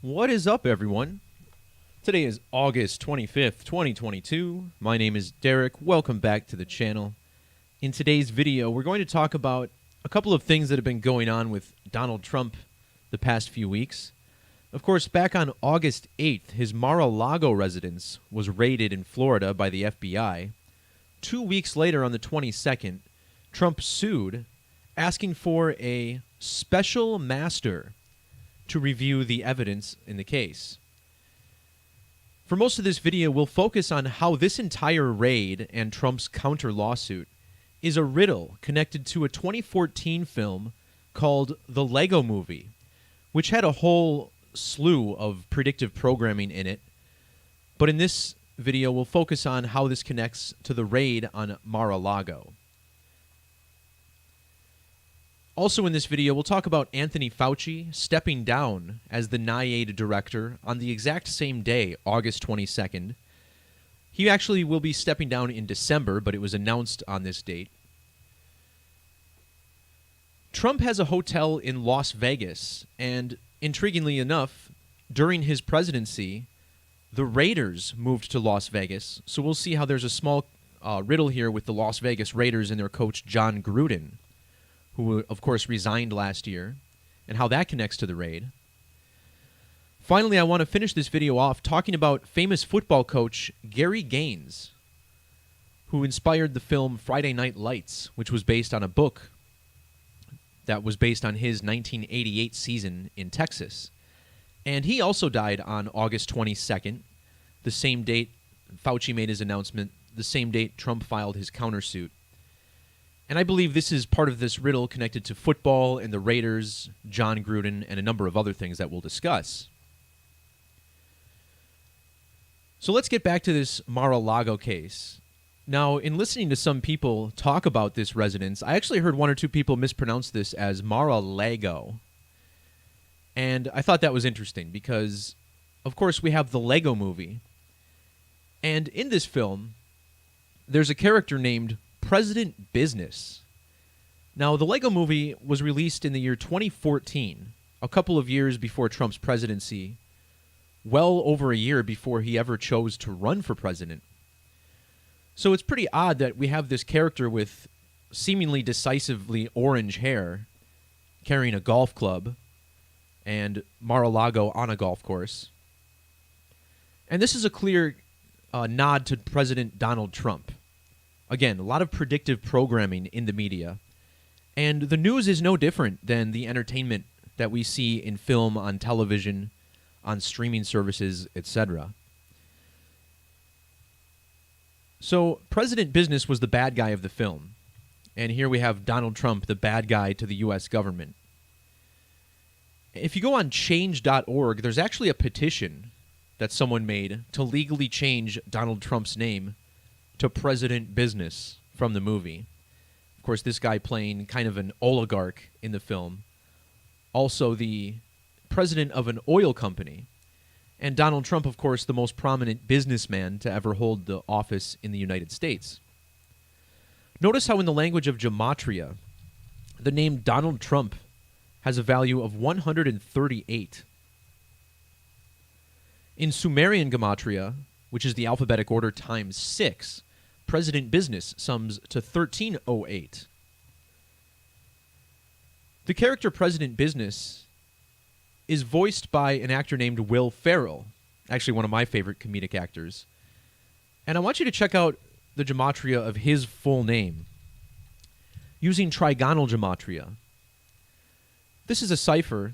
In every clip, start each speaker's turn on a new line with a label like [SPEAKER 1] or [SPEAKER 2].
[SPEAKER 1] What is up, everyone? Today is August 25th, 2022. My name is Derek. Welcome back to the channel. In today's video, we're going to talk about a couple of things that have been going on with Donald Trump the past few weeks. Of course, back on August 8th, his Mar-a-Lago residence was raided in Florida by the FBI. 2 weeks later, on the 22nd, Trump sued, asking for a special master to review the evidence in the case. For most of this video, we'll focus on how this entire raid and Trump's counter lawsuit is a riddle connected to a 2014 film called The Lego Movie, which had a whole slew of predictive programming in it. But in this video, we'll focus on how this connects to the raid on Mar-a-Lago. Also in this video, we'll talk about Anthony Fauci stepping down as the NIAID director on the exact same day, August 22nd. He actually will be stepping down in December, but it was announced on this date. Trump has a hotel in Las Vegas, and intriguingly enough, during his presidency, the Raiders moved to Las Vegas. So we'll see how there's a small riddle here with the Las Vegas Raiders and their coach, John Gruden, who, of course, resigned last year, and how that connects to the raid. Finally, I want to finish this video off talking about famous football coach Gary Gaines, who inspired the film Friday Night Lights, which was based on a book that was based on his 1988 season in Texas. And he also died on August 22nd, the same date Fauci made his announcement, the same date Trump filed his countersuit. And I believe this is part of this riddle connected to football and the Raiders, John Gruden, and a number of other things that we'll discuss. So let's get back to this Mar-a-Lago case. Now, in listening to some people talk about this residence, I actually heard one or two people mispronounce this as Mar-a-Lago. And I thought that was interesting because, of course, we have the Lego Movie. And in this film, there's a character named President Business. Now, the Lego Movie was released in the year 2014, a couple of years before Trump's presidency, well over a year before he ever chose to run for president. So it's pretty odd that we have this character with seemingly decisively orange hair carrying a golf club and Mar-a-Lago on a golf course. And this is a clear nod to President Donald Trump. Again, a lot of predictive programming in the media. And the news is no different than the entertainment that we see in film, on television, on streaming services, etc. So, President Business was the bad guy of the film. And here we have Donald Trump, the bad guy to the U.S. government. If you go on change.org, there's actually a petition that someone made to legally change Donald Trump's name to President Business from the movie. Of course, this guy playing kind of an oligarch in the film. Also the president of an oil company. And Donald Trump, of course, the most prominent businessman to ever hold the office in the United States. Notice how in the language of Gematria, the name Donald Trump has a value of 138. In Sumerian Gematria, which is the alphabetic order times 6, President Business sums to 1308. The character President Business is voiced by an actor named Will Ferrell, actually one of my favorite comedic actors. And I want you to check out the gematria of his full name using trigonal gematria. This is a cipher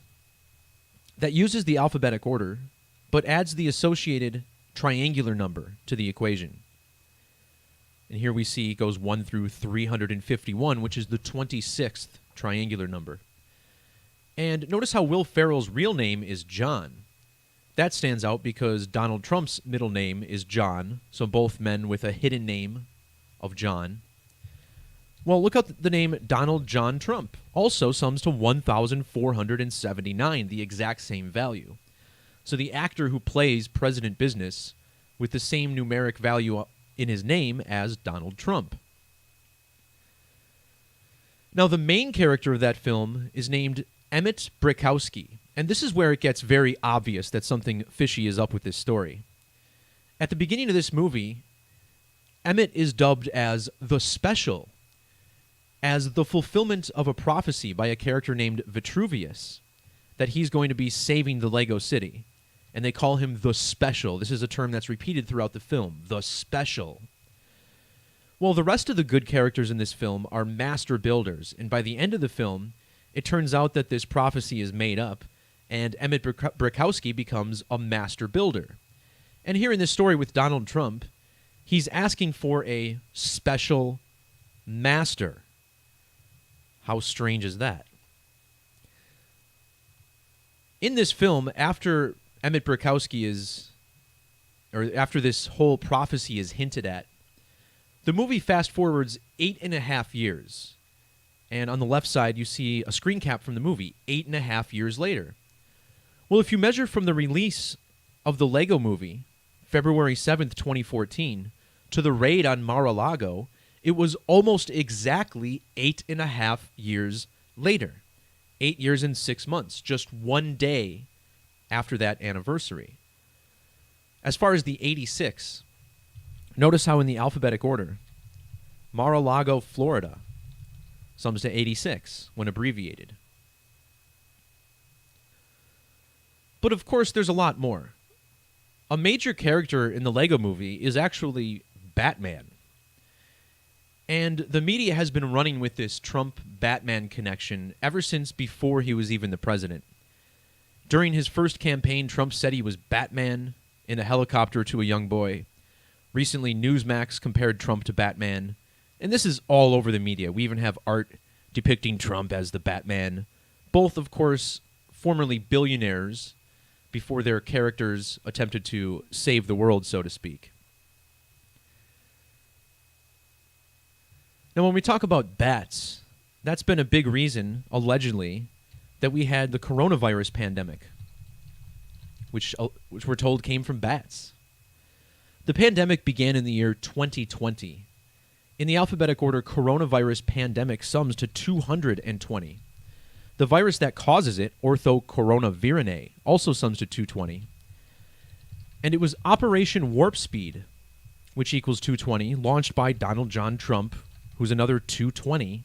[SPEAKER 1] that uses the alphabetic order but adds the associated triangular number to the equation. And here we see it goes 1 through 351, which is the 26th triangular number. And notice how Will Ferrell's real name is John. That stands out because Donald Trump's middle name is John, so both men with a hidden name of John. Well, look up the name Donald John Trump. Also sums to 1,479, the exact same value. So the actor who plays President Business with the same numeric value in his name as Donald Trump. Now, the main character of that film is named Emmett Brickowski, And this is where it gets very obvious that something fishy is up with this story. At the beginning of this movie, Emmett is dubbed as the Special, as the fulfillment of a prophecy by a character named Vitruvius, that he's going to be saving the Lego City. And they call him the Special. This is a term that's repeated throughout the film, the Special. Well, the rest of the good characters in this film are master builders, and by the end of the film, it turns out that this prophecy is made up, and Emmett Brickowski becomes a master builder. And here in this story with Donald Trump, he's asking for a special master. How strange is that? In this film, after Emmett Brickowski after this whole prophecy is hinted at, the movie fast forwards 8.5 years. And on the left side, you see a screen cap from the movie, 8.5 years later. Well, if you measure from the release of the Lego movie, February 7th, 2014, to the raid on Mar-a-Lago, it was almost exactly 8.5 years later. 8 years and 6 months, just one day after that anniversary. As far as the 86, notice how in the alphabetic order, Mar-a-Lago, Florida, sums to 86 when abbreviated. But of course, there's a lot more. A major character in the Lego movie is actually Batman. And the media has been running with this Trump-Batman connection ever since before he was even the president. During his first campaign, Trump said he was Batman in a helicopter to a young boy. Recently, Newsmax compared Trump to Batman. And this is all over the media. We even have art depicting Trump as the Batman. Both, of course, formerly billionaires before their characters attempted to save the world, so to speak. Now, when we talk about bats, that's been a big reason, allegedly, that we had the coronavirus pandemic, which we're told came from bats. The pandemic began in the year 2020. In the alphabetic order, coronavirus pandemic sums to 220. The virus that causes it, orthocoronavirinae, also sums to 220. And it was Operation Warp Speed, which equals 220, launched by Donald John Trump, who's another 220,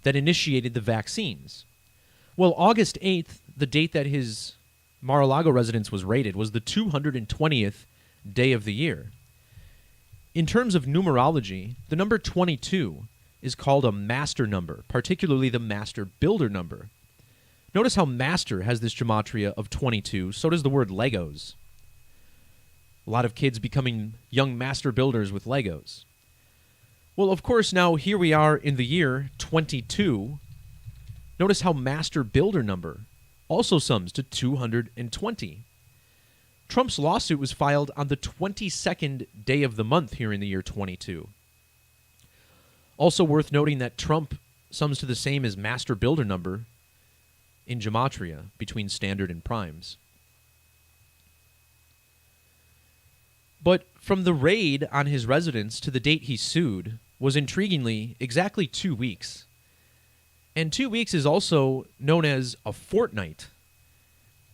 [SPEAKER 1] that initiated the vaccines. Well, August 8th, the date that his Mar-a-Lago residence was raided, was the 220th day of the year. In terms of numerology, the number 22 is called a master number, particularly the master builder number. Notice how master has this gematria of 22, so does the word Legos. A lot of kids becoming young master builders with Legos. Well, of course, now here we are in the year 22. Notice how master builder number also sums to 220. Trump's lawsuit was filed on the 22nd day of the month here in the year 22. Also worth noting that Trump sums to the same as master builder number in gematria between standard and primes. But from the raid on his residence to the date he sued was intriguingly exactly 2 weeks. And 2 weeks is also known as a fortnight.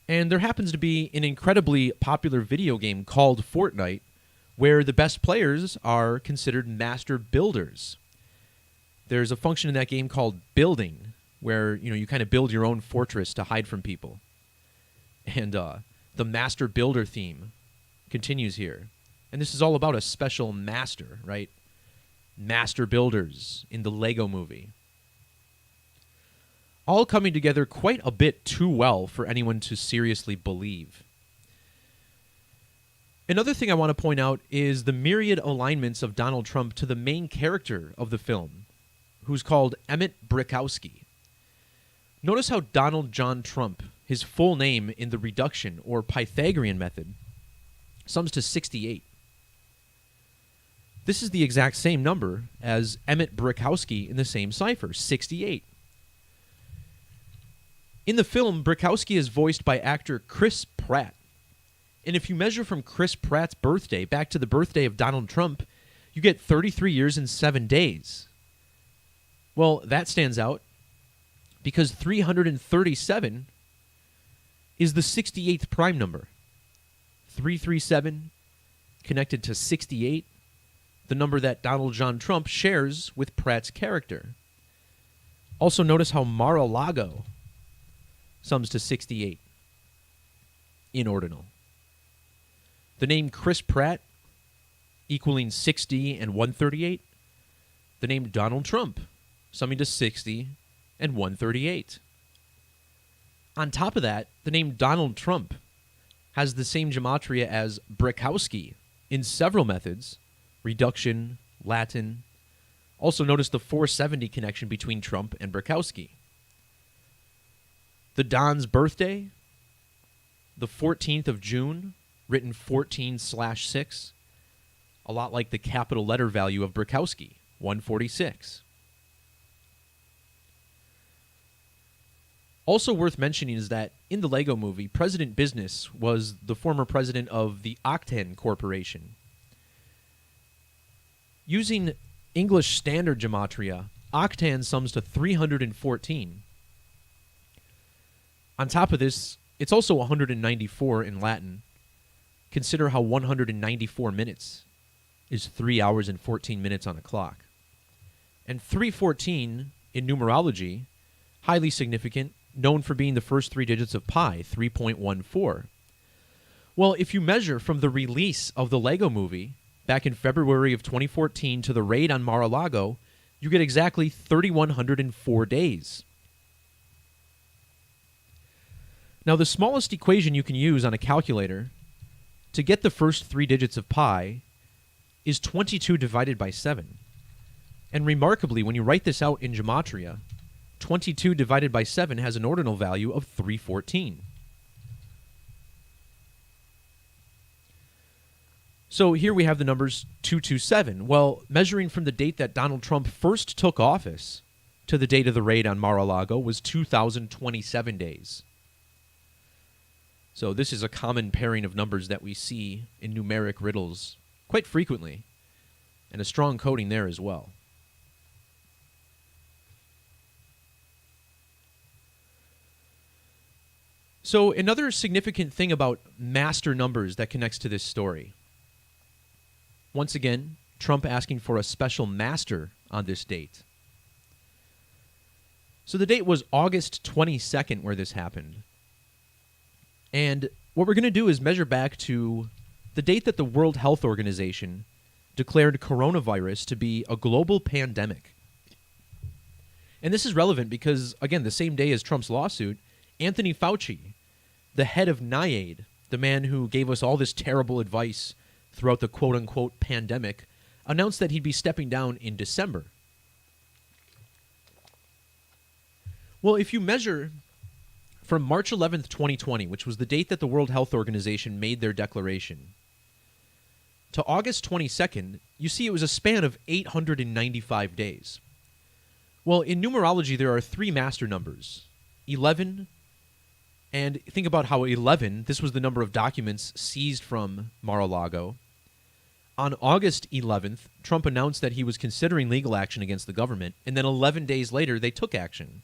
[SPEAKER 1] And there happens to be an incredibly popular video game called Fortnite where the best players are considered master builders. There's a function in that game called building where, you kind of build your own fortress to hide from people. And the master builder theme continues here. And this is all about a special master, right? Master builders in the Lego movie. All coming together quite a bit too well for anyone to seriously believe. Another thing I want to point out is the myriad alignments of Donald Trump to the main character of the film, who's called Emmett Brickowski. Notice how Donald John Trump, his full name in the reduction or Pythagorean method, sums to 68. This is the exact same number as Emmett Brickowski in the same cipher, 68. In the film, Brickowski is voiced by actor Chris Pratt. And if you measure from Chris Pratt's birthday back to the birthday of Donald Trump, you get 33 years and 7 days. Well, that stands out because 337 is the 68th prime number. 337 connected to 68, the number that Donald John Trump shares with Pratt's character. Also notice how Mar-a-Lago sums to 68 in ordinal. The name Chris Pratt equaling 60 and 138. The name Donald Trump summing to 60 and 138. On top of that, the name Donald Trump has the same gematria as Brzezowski in several methods, reduction, Latin. Also notice the 470 connection between Trump and Brzezowski. The Don's birthday, the 14th of June, written 14/6, a lot like the capital letter value of Brzezowski, 146. Also worth mentioning is that in the Lego movie, President Business was the former president of the Octan Corporation. Using English Standard Gematria, Octan sums to 314. On top of this, it's also 194 in Latin. Consider how 194 minutes is 3 hours and 14 minutes on a clock. And 314 in numerology, highly significant, known for being the first three digits of pi, 3.14. Well, if you measure from the release of the Lego movie back in February of 2014 to the raid on Mar-a-Lago, you get exactly 3,104 days. Now, the smallest equation you can use on a calculator to get the first three digits of pi is 22 divided by 7. And remarkably, when you write this out in Gematria, 22 divided by 7 has an ordinal value of 314. So here we have the numbers 227. Well, measuring from the date that Donald Trump first took office to the date of the raid on Mar-a-Lago was 2,027 days. So this is a common pairing of numbers that we see in numeric riddles quite frequently, and a strong coding there as well. So another significant thing about master numbers that connects to this story. Once again, Trump asking for a special master on this date. So the date was August 22nd where this happened. And what we're going to do is measure back to the date that the World Health Organization declared coronavirus to be a global pandemic. And this is relevant because, again, the same day as Trump's lawsuit, Anthony Fauci, the head of NIAID, the man who gave us all this terrible advice throughout the quote-unquote pandemic, announced that he'd be stepping down in December. Well, if you measure from March 11th, 2020, which was the date that the World Health Organization made their declaration, to August 22nd, you see it was a span of 895 days. Well, in numerology, there are three master numbers, 11, and think about how 11, this was the number of documents seized from Mar-a-Lago. On August 11th, Trump announced that he was considering legal action against the government, and then 11 days later, they took action.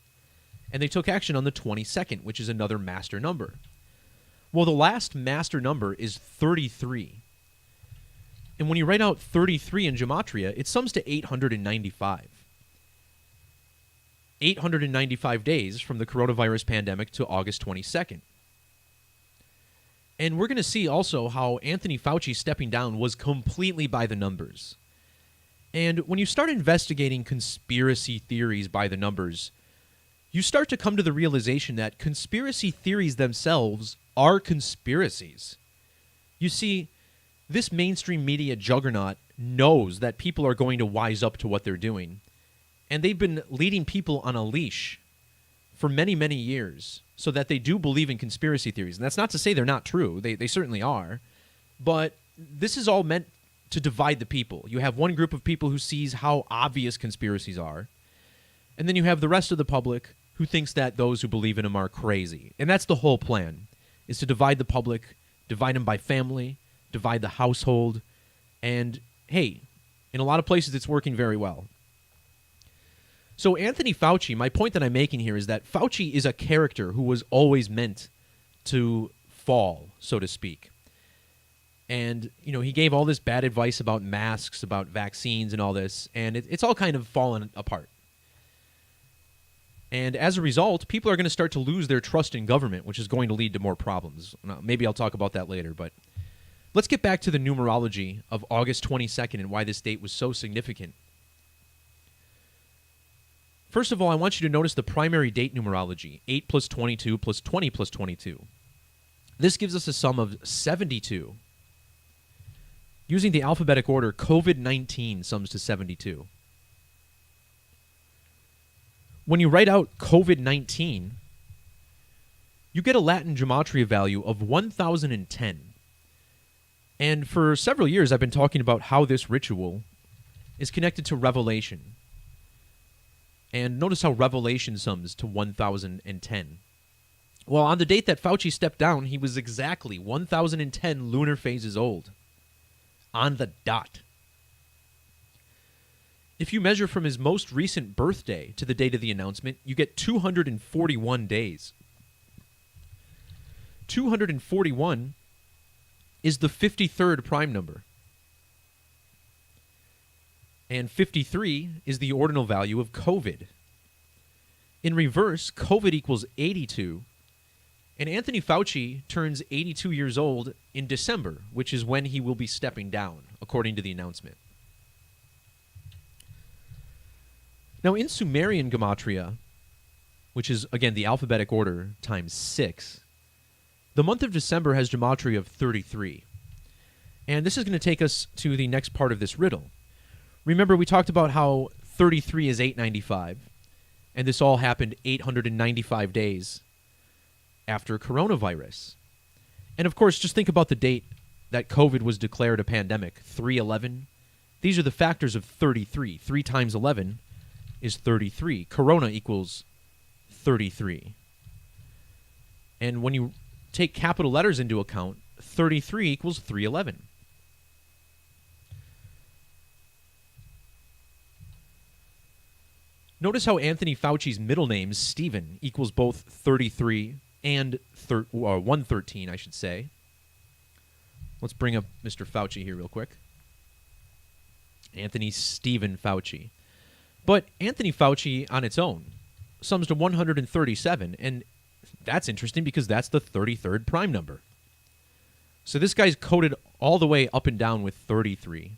[SPEAKER 1] And they took action on the 22nd, which is another master number. Well, the last master number is 33. And when you write out 33 in Gematria, it sums to 895. 895 days from the coronavirus pandemic to August 22nd. And we're going to see also how Anthony Fauci stepping down was completely by the numbers. And when you start investigating conspiracy theories by the numbers, you start to come to the realization that conspiracy theories themselves are conspiracies. You see, this mainstream media juggernaut knows that people are going to wise up to what they're doing. And they've been leading people on a leash for many, many years so that they do believe in conspiracy theories. And that's not to say they're not true. They certainly are. But this is all meant to divide the people. You have one group of people who sees how obvious conspiracies are. And then you have the rest of the public who thinks that those who believe in them are crazy. And that's the whole plan, is to divide the public, divide them by family, divide the household. And, hey, in a lot of places it's working very well. So Anthony Fauci, my point that I'm making here is that Fauci is a character who was always meant to fall, so to speak. And, he gave all this bad advice about masks, about vaccines and all this, and it's all kind of fallen apart. And as a result, people are going to start to lose their trust in government, which is going to lead to more problems. Now, maybe I'll talk about that later, but let's get back to the numerology of August 22nd and why this date was so significant. First of all, I want you to notice the primary date numerology, 8 plus 22 plus 20 plus 22. This gives us a sum of 72. Using the alphabetic order, COVID-19 sums to 72. When you write out COVID-19, you get a Latin Gematria value of 1010. And for several years, I've been talking about how this ritual is connected to Revelation. And notice how Revelation sums to 1010. Well, on the date that Fauci stepped down, he was exactly 1010 lunar phases old. On the dot. If you measure from his most recent birthday to the date of the announcement, you get 241 days. 241 is the 53rd prime number. And 53 is the ordinal value of COVID. In reverse, COVID equals 82. And Anthony Fauci turns 82 years old in December, which is when he will be stepping down, according to the announcement. Now, in Sumerian Gematria, which is, again, the alphabetic order times 6, the month of December has Gematria of 33. And this is going to take us to the next part of this riddle. Remember, we talked about how 33 is 895, and this all happened 895 days after coronavirus. And, of course, just think about the date that COVID was declared a pandemic, 3/11. These are the factors of 33. 3 times 11 is 33. Corona equals 33. And when you take capital letters into account, 33 equals 311. Notice how Anthony Fauci's middle name, Stephen, equals both 33 and 113, I should say. Let's bring up Mr. Fauci here real quick. Anthony Stephen Fauci. But Anthony Fauci on its own sums to 137, and that's interesting because that's the 33rd prime number. So this guy's coded all the way up and down with 33.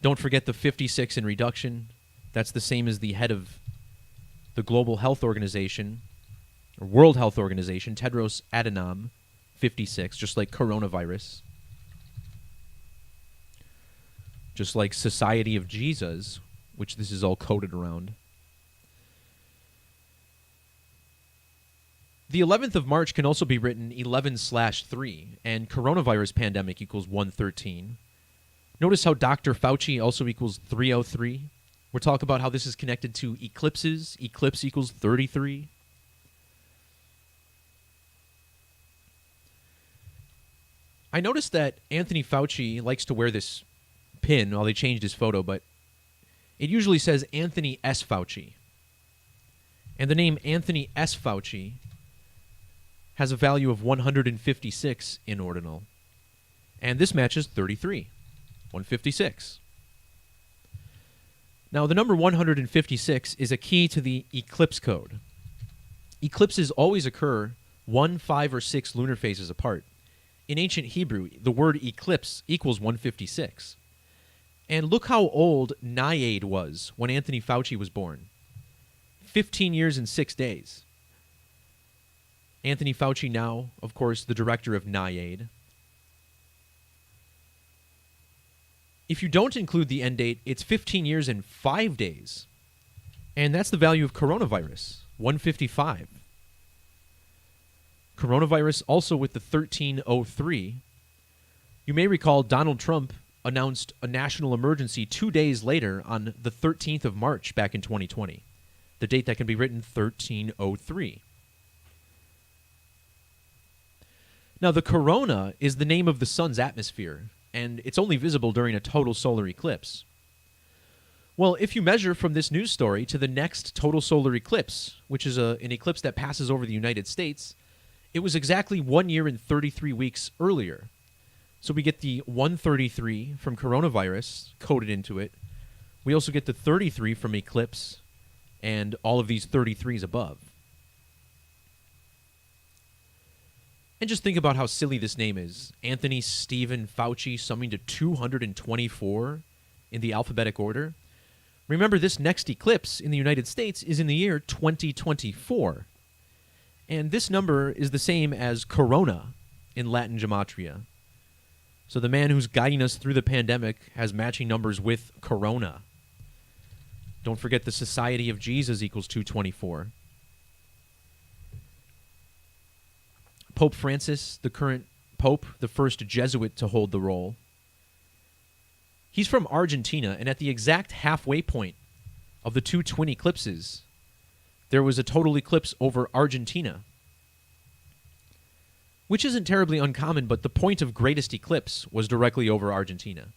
[SPEAKER 1] Don't forget the 56 in reduction. That's the same as the head of the Global Health Organization, or World Health Organization, Tedros Adhanom, 56, just like coronavirus. Just like Society of Jesus, which this is all coded around. The 11th of March can also be written 11/3, and coronavirus pandemic equals 113. Notice how Dr. Fauci also equals 303. We're talking about how this is connected to eclipses. Eclipse equals 33. I noticed that Anthony Fauci likes to wear this pin. Well, they changed his photo, but it usually says Anthony S. Fauci. And the name Anthony S. Fauci has a value of 156 in ordinal. And this matches 33, 156. Now, the number 156 is a key to the eclipse code. Eclipses always occur 1, 5, or 6 lunar phases apart. In ancient Hebrew, the word eclipse equals 156. And look how old Naiad was when Anthony Fauci was born. 15 years and 6 days. Anthony Fauci now, of course, the director of Naiad. If you don't include the end date, it's 15 years and 5 days. And that's the value of coronavirus, 155. Coronavirus also with the 1303. You may recall Donald Trump announced a national emergency 2 days later on the 13th of March back in 2020. The date that can be written 1303. Now, the corona is the name of the sun's atmosphere, and it's only visible during a total solar eclipse. Well, if you measure from this news story to the next total solar eclipse, which is an eclipse that passes over the United States, It was exactly 1 year and 33 weeks earlier. So we get the 133 from coronavirus coded into it. We also get the 33 from eclipse and all of these 33s above. And just think about how silly this name is. Anthony Stephen Fauci summing to 224 in the alphabetic order. Remember, this next eclipse in the United States is in the year 2024. And this number is the same as corona in Latin Gematria. So the man who's guiding us through the pandemic has matching numbers with corona. Don't forget the Society of Jesus equals 224. Pope Francis, the current pope, the first Jesuit to hold the role, he's from Argentina, and at the exact halfway point of the two twin eclipses, there was a total eclipse over Argentina, which isn't terribly uncommon, but the point of greatest eclipse was directly over Argentina.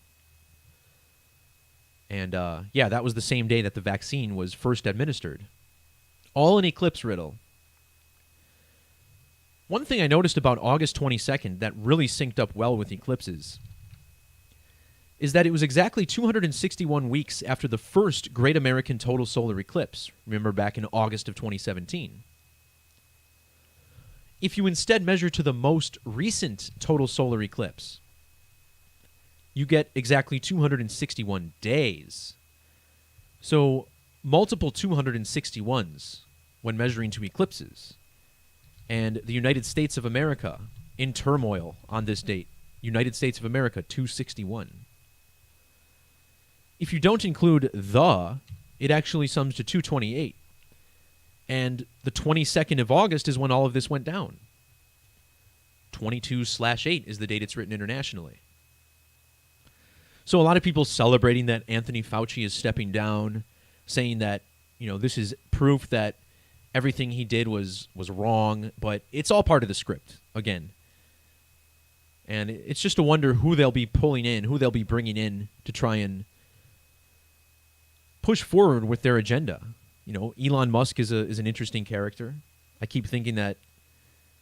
[SPEAKER 1] And yeah, that was the same day that the vaccine was first administered. All an eclipse riddle. One thing I noticed about August 22nd that really synced up well with eclipses is that it was exactly 261 weeks after the first Great American Total Solar Eclipse, remember back in August of 2017. If you instead measure to the most recent total solar eclipse, you get exactly 261 days. So multiple 261s when measuring to eclipses. And the United States of America in turmoil on this date. United States of America, 261. If you don't include the, it actually sums to 228. And the 22nd of August is when all of this went down. 22/8 is the date it's written internationally. So a lot of people celebrating that Anthony Fauci is stepping down, saying that, this is proof that everything he did was wrong, but it's all part of the script, again. And it's just a wonder who they'll be pulling in, who they'll be bringing in to try and push forward with their agenda. Elon Musk is an interesting character. I keep thinking that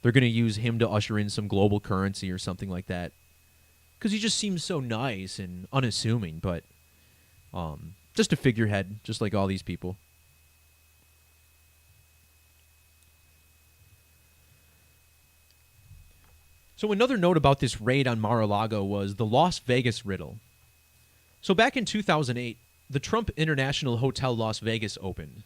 [SPEAKER 1] they're going to use him to usher in some global currency or something like that, because he just seems so nice and unassuming, but just a figurehead, just like all these people. So another note about this raid on Mar-a-Lago was the Las Vegas riddle. So back in 2008, the Trump International Hotel Las Vegas opened.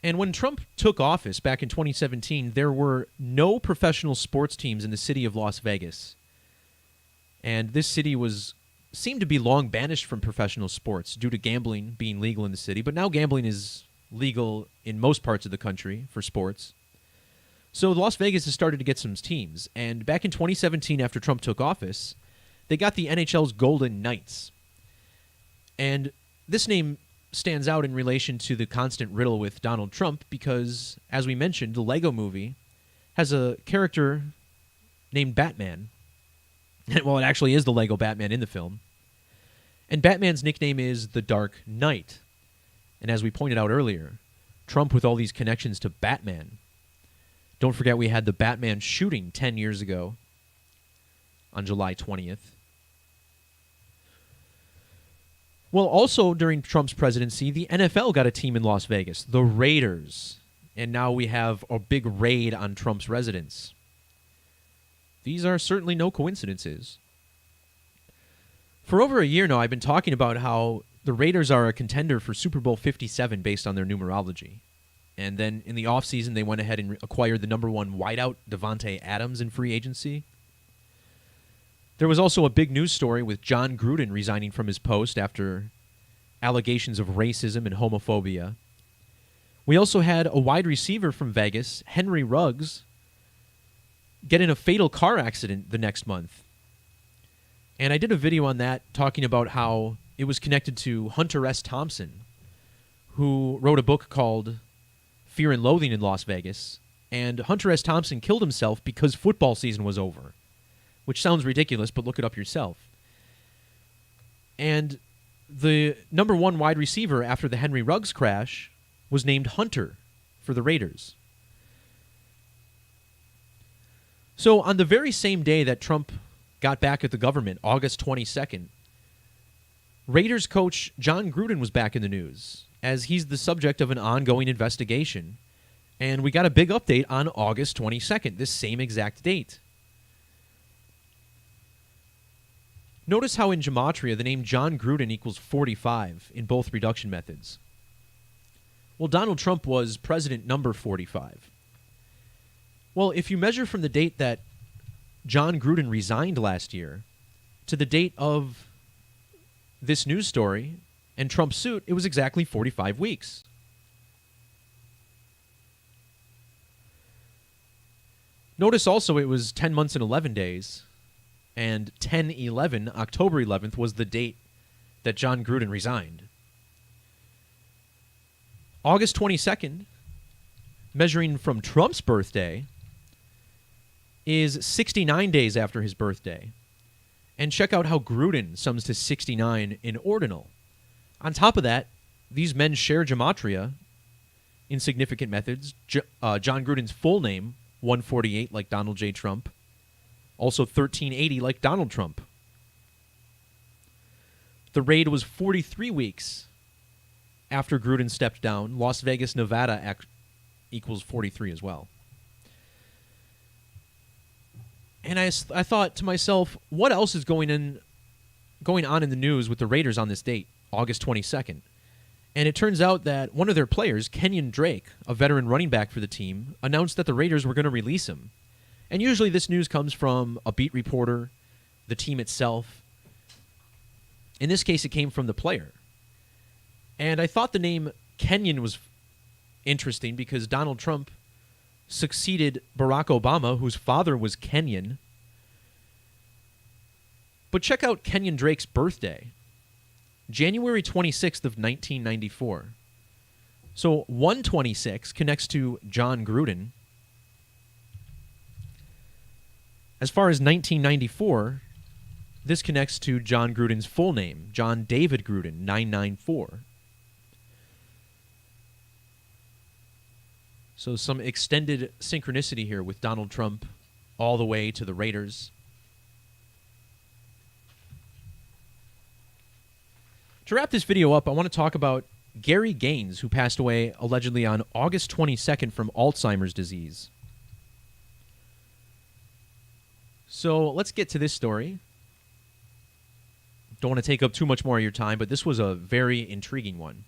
[SPEAKER 1] And when Trump took office back in 2017, there were no professional sports teams in the city of Las Vegas. And this city seemed to be long banished from professional sports due to gambling being legal in the city. But now gambling is legal in most parts of the country for sports. So Las Vegas has started to get some teams. And back in 2017, after Trump took office, they got the NHL's Golden Knights. And this name stands out in relation to the constant riddle with Donald Trump because, as we mentioned, the Lego movie has a character named Batman. Well, it actually is the Lego Batman in the film. And Batman's nickname is the Dark Knight. And as we pointed out earlier, Trump with all these connections to Batman. Don't forget we had the Batman shooting 10 years ago on July 20th. Well, also during Trump's presidency, the NFL got a team in Las Vegas, the Raiders. And now we have a big raid on Trump's residence. These are certainly no coincidences. For over a year now, I've been talking about how the Raiders are a contender for Super Bowl 57 based on their numerology. And then in the offseason, they went ahead and acquired the number one wideout, Devontae Adams, in free agency. There was also a big news story with John Gruden resigning from his post after allegations of racism and homophobia. We also had a wide receiver from Vegas, Henry Ruggs, get in a fatal car accident the next month. And I did a video on that talking about how it was connected to Hunter S. Thompson, who wrote a book called Fear and Loathing in Las Vegas. And Hunter S. Thompson killed himself because football season was over, which sounds ridiculous, but look it up yourself. And the number one wide receiver after the Henry Ruggs crash was named Hunter for the Raiders. So on the very same day that Trump got back at the government, August 22nd, Raiders coach John Gruden was back in the news as he's the subject of an ongoing investigation. And we got a big update on August 22nd, this same exact date. Notice how in Gematria the name John Gruden equals 45 in both reduction methods. Well, Donald Trump was president number 45. Well, if you measure from the date that John Gruden resigned last year to the date of this news story and Trump's suit, it was exactly 45 weeks. Notice also it was 10 months and 11 days, and 10/11, October 11th, was the date that John Gruden resigned. August 22nd, measuring from Trump's birthday, is 69 days after his birthday. And check out how Gruden sums to 69 in ordinal. On top of that, these men share gematria in significant methods. John Gruden's full name, 148, like Donald J. Trump. Also 1380, like Donald Trump. The raid was 43 weeks after Gruden stepped down. Las Vegas, Nevada equals 43 as well. And I thought to myself, what else is going on in the news with the Raiders on this date, August 22nd? And it turns out that one of their players, Kenyon Drake, a veteran running back for the team, announced that the Raiders were going to release him. And usually this news comes from a beat reporter, the team itself. In this case, it came from the player. And I thought the name Kenyon was interesting because Donald Trump succeeded Barack Obama, whose father was Kenyon. But check out Kenyon Drake's birthday, January 26th of 1994. So 126 connects to John Gruden. As far as 1994, this connects to John Gruden's full name, John David Gruden, 994. So some extended synchronicity here with Donald Trump all the way to the Raiders. To wrap this video up, I want to talk about Gary Gaines, who passed away allegedly on August 22nd from Alzheimer's disease. So let's get to this story. Don't want to take up too much more of your time, but this was a very intriguing one.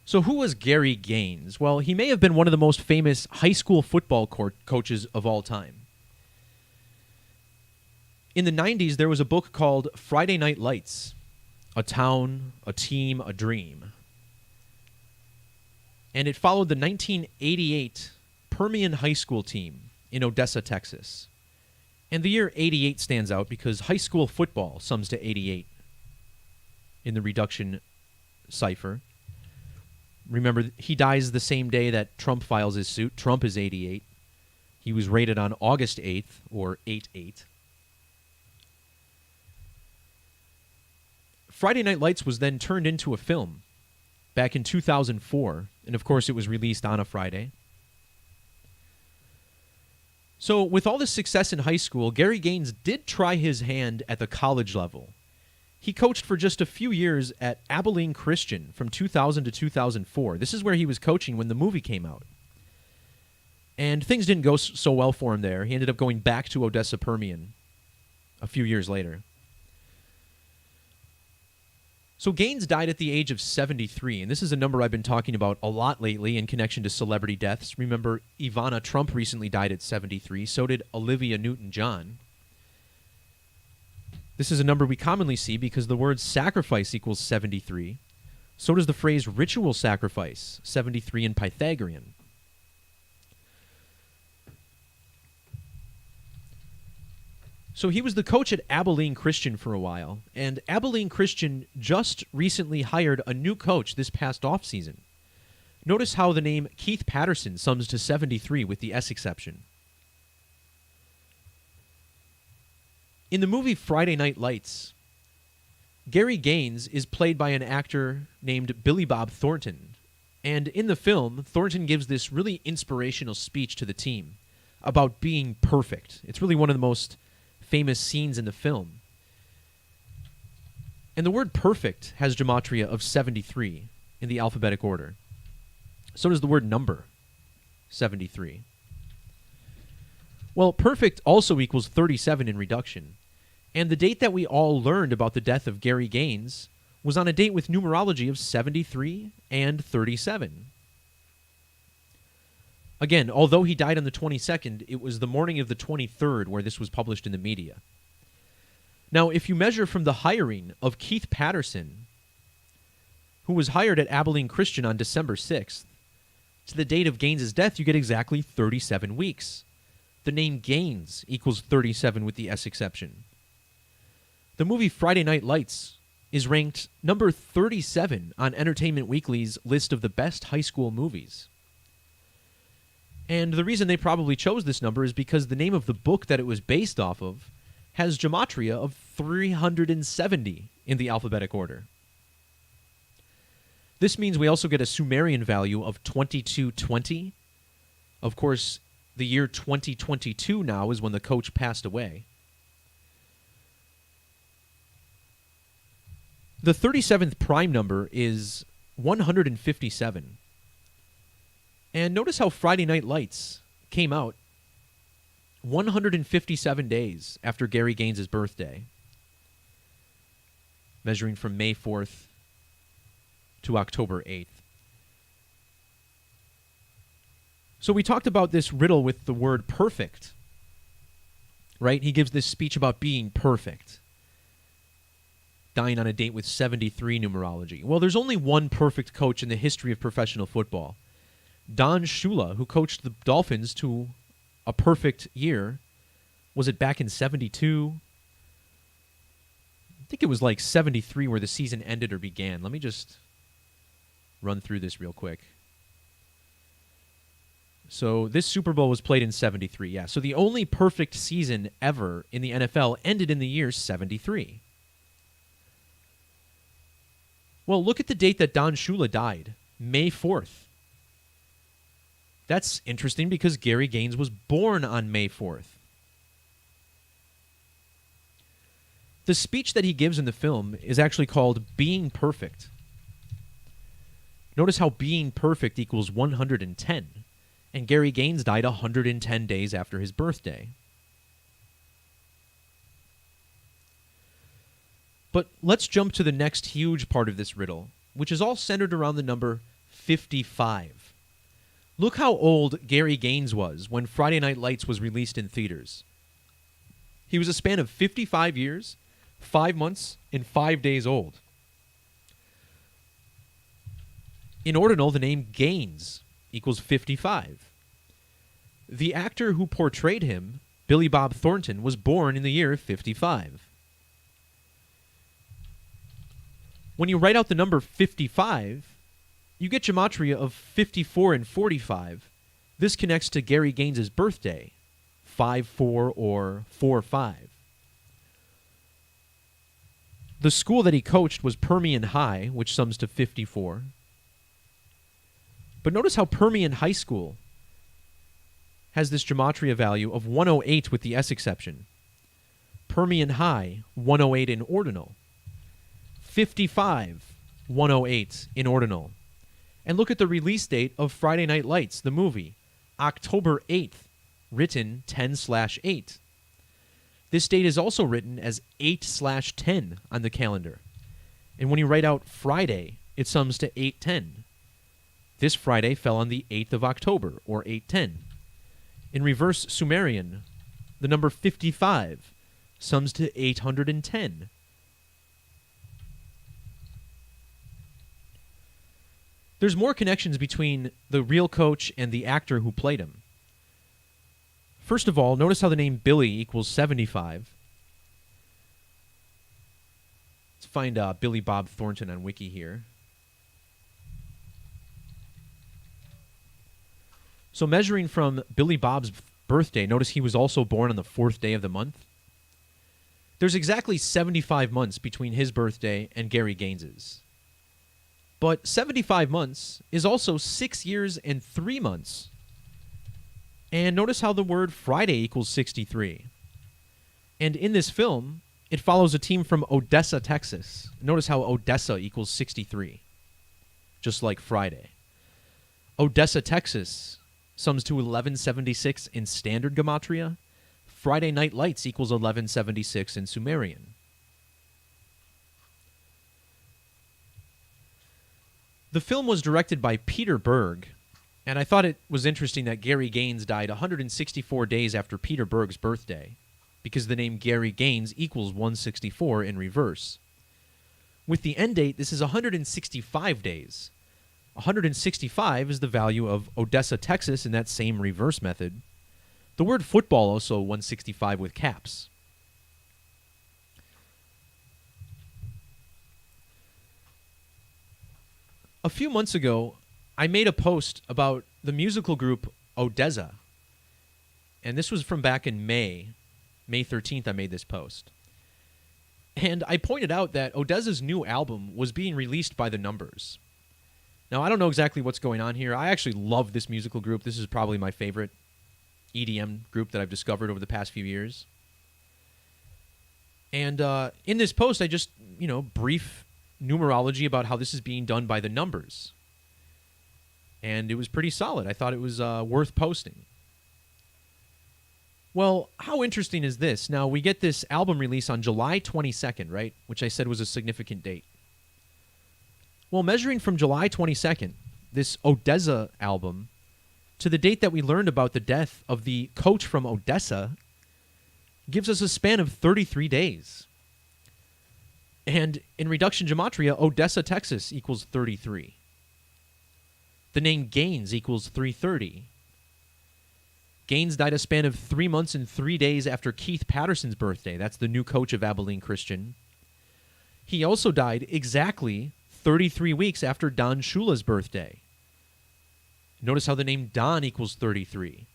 [SPEAKER 1] So who was Gary Gaines? Well, he may have been one of the most famous high school football coaches of all time. In the 90s, there was a book called Friday Night Lights, A Town, a Team, a Dream. And it followed the 1988 Permian High School team in Odessa, Texas. And the year 88 stands out because high school football sums to 88 in the reduction cipher. Remember, he dies the same day that Trump files his suit. Trump is 88. He was raided on August 8th, or 8/8. Friday Night Lights was then turned into a film back in 2004, and of course it was released on a Friday. So with all this success in high school, Gary Gaines did try his hand at the college level. He coached for just a few years at Abilene Christian from 2000 to 2004. This is where he was coaching when the movie came out. And things didn't go so well for him there. He ended up going back to Odessa Permian a few years later. So Gaines died at the age of 73, and this is a number I've been talking about a lot lately in connection to celebrity deaths. Remember, Ivana Trump recently died at 73. So did Olivia Newton-John. This is a number we commonly see because the word sacrifice equals 73. So does the phrase ritual sacrifice, 73 in Pythagorean. So he was the coach at Abilene Christian for a while, and Abilene Christian just recently hired a new coach this past offseason. Notice how the name Keith Patterson sums to 73 with the S exception. In the movie Friday Night Lights, Gary Gaines is played by an actor named Billy Bob Thornton. And in the film, Thornton gives this really inspirational speech to the team about being perfect. It's really one of the most famous scenes in the film. And the word perfect has gematria of 73 in the alphabetic order. So does the word number, 73. Well, perfect also equals 37 in reduction. And the date that we all learned about the death of Gary Gaines was on a date with numerology of 73 and 37. Again, although he died on the 22nd, it was the morning of the 23rd where this was published in the media. Now, if you measure from the hiring of Keith Patterson, who was hired at Abilene Christian on December 6th, to the date of Gaines' death, you get exactly 37 weeks. The name Gaines equals 37 with the S exception. The movie Friday Night Lights is ranked number 37 on Entertainment Weekly's list of the best high school movies. And the reason they probably chose this number is because the name of the book that it was based off of has gematria of 370 in the alphabetic order. This means we also get a Sumerian value of 2220. Of course, the year 2022 now is when the coach passed away. The 37th prime number is 157. And notice how Friday Night Lights came out 157 days after Gary Gaines' birthday, measuring from May 4th to October 8th. So we talked about this riddle with the word perfect, right? He gives this speech about being perfect, dying on a date with 73 numerology. Well, there's only one perfect coach in the history of professional football. Don Shula, who coached the Dolphins to a perfect year. Was it back in 72? I think it was like 73 where the season ended or began. Let me just run through this real quick. So this Super Bowl was played in 73, yeah. So the only perfect season ever in the NFL ended in the year 73. Well, look at the date that Don Shula died, May 4th. That's interesting because Gary Gaines was born on May 4th. The speech that he gives in the film is actually called Being Perfect. Notice how being perfect equals 110, and Gary Gaines died 110 days after his birthday. But let's jump to the next huge part of this riddle, which is all centered around the number 55. Look how old Gary Gaines was when Friday Night Lights was released in theaters. He was a span of 55 years, 5 months, and 5 days old. In ordinal, the name Gaines equals 55. The actor who portrayed him, Billy Bob Thornton, was born in the year 55. When you write out the number 55, you get gematria of 54 and 45. This connects to Gary Gaines' birthday, 5-4 or 4-5. The school that he coached was Permian High, which sums to 54. But notice how Permian High School has this gematria value of 108 with the S exception. Permian High, 108 in ordinal. 55, 108 in ordinal. And look at the release date of Friday Night Lights, the movie, October 8th, written 10/8. This date is also written as 8/10 on the calendar. And when you write out Friday, it sums to 8/10. This Friday fell on the 8th of October, or 8/10. In reverse Sumerian, the number 55 sums to 810. There's more connections between the real coach and the actor who played him. First of all, notice how the name Billy equals 75. Let's find Billy Bob Thornton on Wiki here. So measuring from Billy Bob's birthday, notice he was also born on the 4th day of the month. There's exactly 75 months between his birthday and Gary Gaines's. But 75 months is also 6 years and 3 months. And notice how the word Friday equals 63. And in this film, it follows a team from Odessa, Texas. Notice how Odessa equals 63, just like Friday. Odessa, Texas sums to 1176 in standard Gematria. Friday Night Lights equals 1176 in Sumerian. The film was directed by Peter Berg, and I thought it was interesting that Gary Gaines died 164 days after Peter Berg's birthday, because the name Gary Gaines equals 164 in reverse. With the end date, this is 165 days. 165 is the value of Odessa, Texas in that same reverse method. The word football also 165 with caps. A few months ago, I made a post about the musical group Odessa. And this was from back in May 13th, I made this post. And I pointed out that Odessa's new album was being released by the Numbers. Now, I don't know exactly what's going on here. I actually love this musical group. This is probably my favorite EDM group that I've discovered over the past few years. And in this post, I just, brief numerology about how this is being done by the Numbers. And it was pretty solid. I thought it was worth posting. Well, how interesting is this? Now, we get this album release on July 22nd, right? Which I said was a significant date. Well, measuring from July 22nd, this Odessa album, to the date that we learned about the death of the coach from Odessa, gives us a span of 33 days. And in reduction gematria, Odessa, Texas equals 33. The name Gaines equals 330. Gaines died a span of 3 months and 3 days after Keith Patterson's birthday. That's the new coach of Abilene Christian. He also died exactly 33 weeks after Don Shula's birthday. Notice how the name Don equals 33.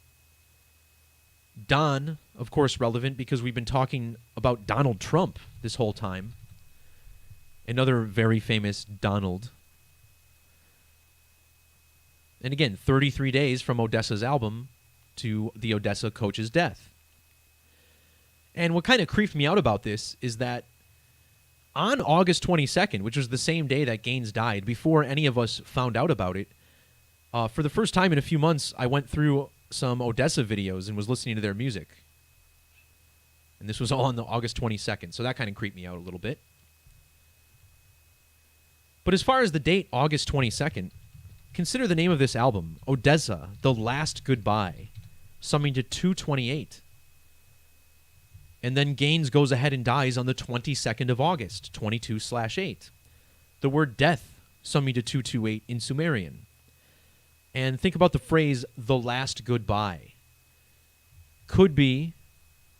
[SPEAKER 1] Don, of course, relevant because we've been talking about Donald Trump this whole time. Another very famous Donald. And again, 33 days from Odessa's album to the Odessa coach's death. And what kind of creeped me out about this is that on August 22nd, which was the same day that Gaines died, before any of us found out about it, for the first time in a few months, I went through some Odessa videos and was listening to their music. And this was all on the August 22nd, so that kind of creeped me out a little bit. But as far as the date, August 22nd, consider the name of this album, Odessa, The Last Goodbye, summing to 228. And then Gaines goes ahead and dies on the 22nd of August, 22/8. The word death, summing to 228 in Sumerian. And think about the phrase, the last goodbye. Could be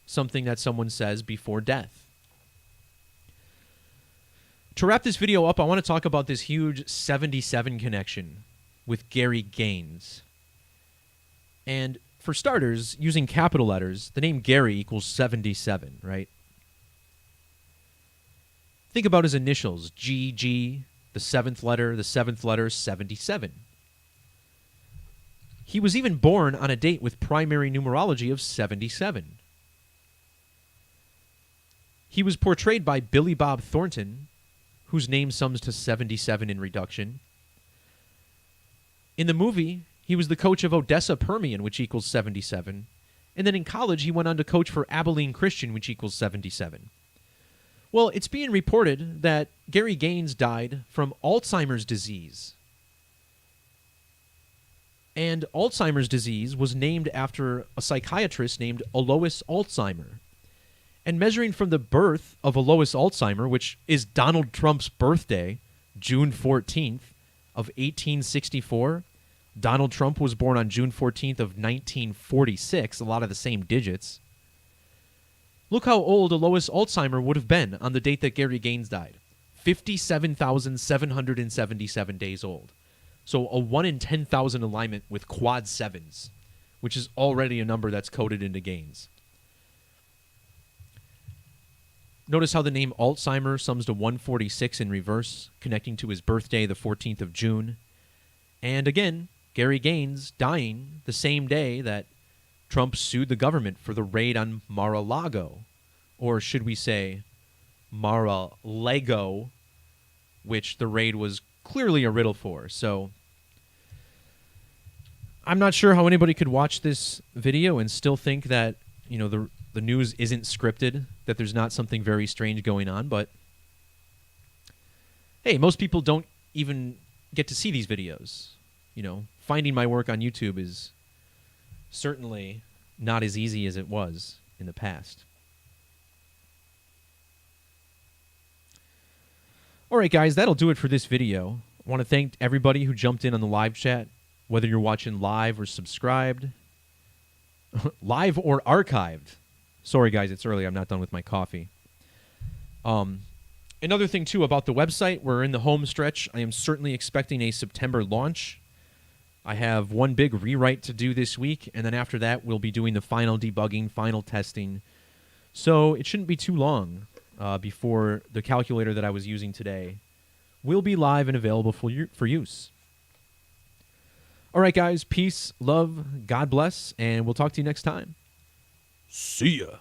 [SPEAKER 1] something that someone says before death. To wrap this video up, I want to talk about this huge 77 connection with Gary Gaines. And for starters, using capital letters, the name Gary equals 77, right? Think about his initials, GG, the seventh letter, 77. He was even born on a date with primary numerology of 77. He was portrayed by Billy Bob Thornton, whose name sums to 77 in reduction. In the movie, he was the coach of Odessa Permian, which equals 77. And then in college, he went on to coach for Abilene Christian, which equals 77. Well, it's being reported that Gary Gaines died from Alzheimer's disease. And Alzheimer's disease was named after a psychiatrist named Alois Alzheimer. And measuring from the birth of Alois Alzheimer, which is Donald Trump's birthday, June 14th of 1864, Donald Trump was born on June 14th of 1946, a lot of the same digits. Look how old Alois Alzheimer would have been on the date that Gary Gaines died. 57,777 days old. So a 1 in 10,000 alignment with quad sevens, which is already a number that's coded into Gaines. Notice how the name Alzheimer sums to 146 in reverse, connecting to his birthday, the 14th of June. And again, Gary Gaines dying the same day that Trump sued the government for the raid on Mar-a-Lago, or should we say Mar-a-Lago, which the raid was clearly a riddle for. So I'm not sure how anybody could watch this video and still think that, you know, the news isn't scripted, that there's not something very strange going on, but hey, most people don't even get to see these videos. You know, finding my work on YouTube is certainly not as easy as it was in the past. All right, guys, that'll do it for this video. I want to thank everybody who jumped in on the live chat, whether you're watching live or subscribed. Live or archived. Sorry, guys, it's early. I'm not done with my coffee. Another thing, too, about the website, we're in the home stretch. I am certainly expecting a September launch. I have one big rewrite to do this week, and then after that, we'll be doing the final debugging, final testing. So it shouldn't be too long before the calculator that I was using today will be live and available for use. All right, guys, peace, love, God bless, and we'll talk to you next time. See ya.